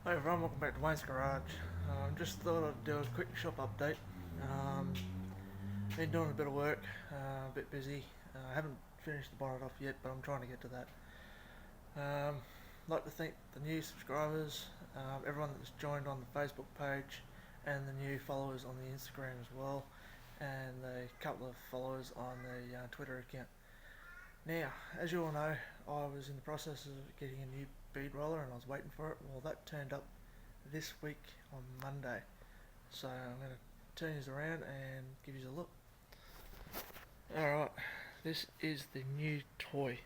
Hey everyone, welcome back to Wayne's Garage. Just thought I'd do a quick shop update. Um, Been doing a bit of work, a bit busy. I haven't finished the bonnet off yet, but I'm trying to get to that. Like to thank the new subscribers, everyone that's joined on the Facebook page, and the new followers on the Instagram as well, and a couple of followers on the Twitter account. Now, as you all know, I was in the process of getting a new bead roller and I was waiting for it. Well, that turned up this week on Monday. So I'm going to turn this around and give you a look. Alright, this is the new toy.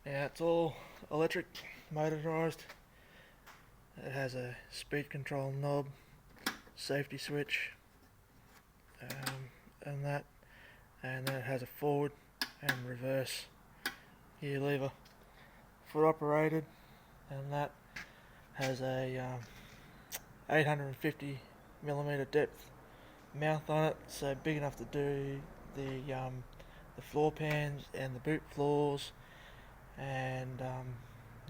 Now it's all electric, motorised. It has a speed control knob, safety switch, and then it has a forward and reverse gear lever. Foot operated, and that has a 850mm depth mouth on it, so big enough to do the floor pans and the boot floors, and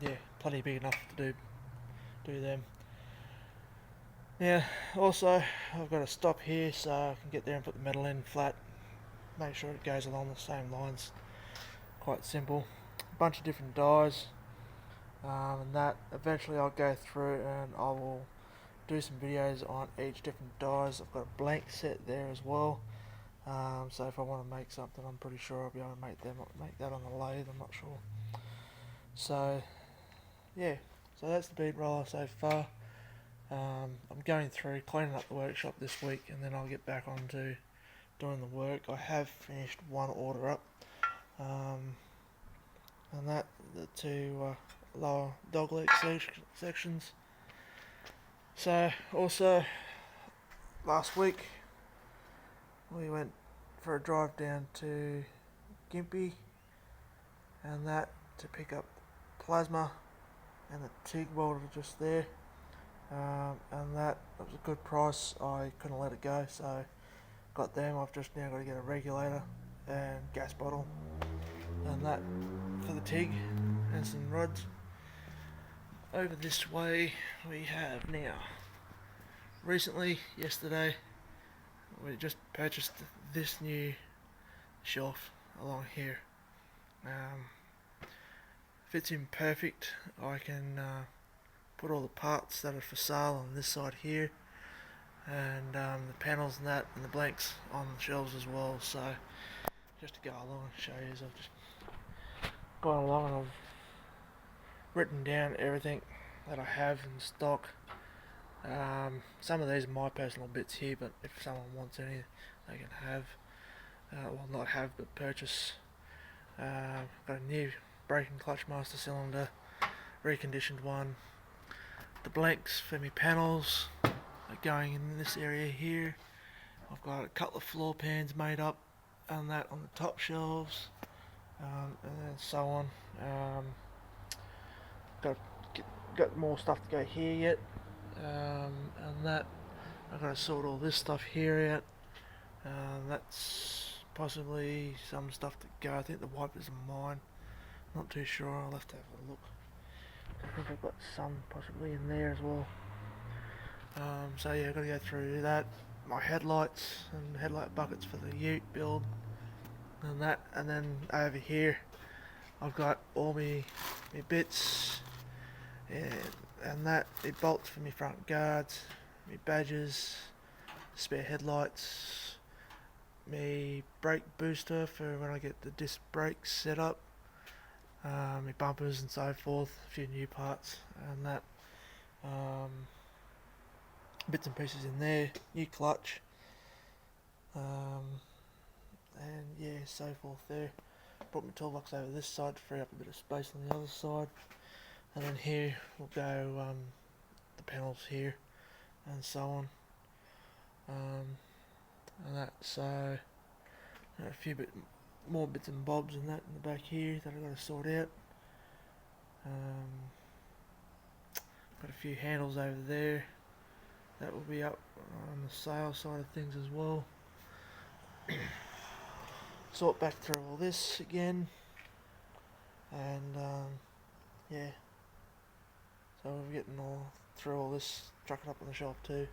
yeah, plenty big enough to do them. Now, also, I've got a stop here so I can get there and put the metal in flat, make sure it goes along the same lines. Quite simple. A bunch of different dies, and that eventually I'll go through and I will do some videos on each different dies. I've got a blank set there as well, so if I want to make something, I'm pretty sure I'll be able to make that on the lathe. I'm not sure. So yeah, so that's the bead roller so far. I'm going through cleaning up the workshop this week, and then I'll get back onto doing the work. I have finished one order up, and that the two lower dogleg sections. So also last week we went for a drive down to Gympie, and that to pick up plasma and the TIG welder just there, and that was a good price. I couldn't let it go, so got them. I've just now got to get a regulator and gas bottle, and that for the TIG, and some rods. Over this way we have now, recently, yesterday, we just purchased this new shelf along here. Fits in perfect. I can put all the parts that are for sale on this side here, and the panels and that, and the blanks on the shelves as well. So just to go along and show you, I've just gone along and I've written down everything that I have in stock. Some of these are my personal bits here, but if someone wants any, they can have. Well, not have, but purchase. Got a new brake and clutch master cylinder, reconditioned one. The blanks for my panels are going in this area here. I've got a couple of floor pans made up, and that on the top shelves, and then so on. Got more stuff to go here yet, and that I've got to sort all this stuff here out. That's possibly some stuff to go. I think the wipers are mine. Not too sure. I'll have to have a look. I think I've got some possibly in there as well. So yeah, I've got to go through that. My headlights and headlight buckets for the Ute build, and that, and then over here I've got all my bits, and that, my bolts for my front guards, my badges, spare headlights, my brake booster for when I get the disc brakes set up, my bumpers and so forth, a few new parts and that, bits and pieces in there, new clutch, and yeah, so forth there. Brought my toolbox over this side to free up a bit of space on the other side, and then here we'll go the panels here and so on, and that. So a few more bits and bobs and that in the back here that I've got to sort out. Got a few handles over there that will be up on the sale side of things as well. Sort back through all this again, and yeah, So we're getting all through all this, truck it up on the shelf too,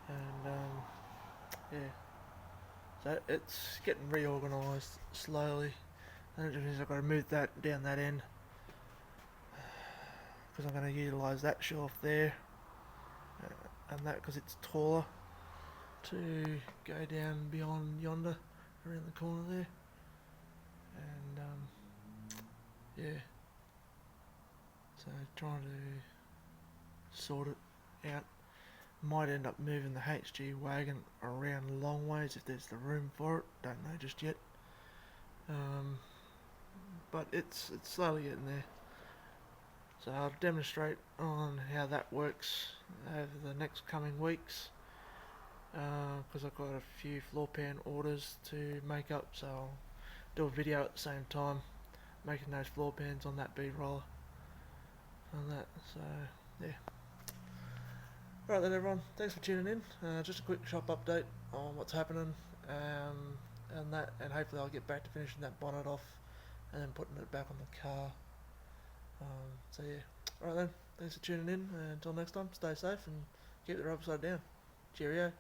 and yeah. So it's getting reorganised slowly. And it just means I've got to move that down that end because I'm going to utilise that shelf there and that because it's taller to go down beyond yonder around the corner there. And yeah, so trying to sort it out. Might end up moving the HG wagon around long ways if there's the room for it. Don't know just yet. But it's slowly getting there. So I'll demonstrate on how that works over the next coming weeks. Because I've got a few floor pan orders to make up, so I'll do a video at the same time making those floor pans on that bead roller on that. So yeah. Right then everyone, thanks for tuning in. Just a quick shop update on what's happening and that, and hopefully I'll get back to finishing that bonnet off and then putting it back on the car. So yeah, alright then, thanks for tuning in, and until next time, stay safe and keep the rubber side down. Cheerio.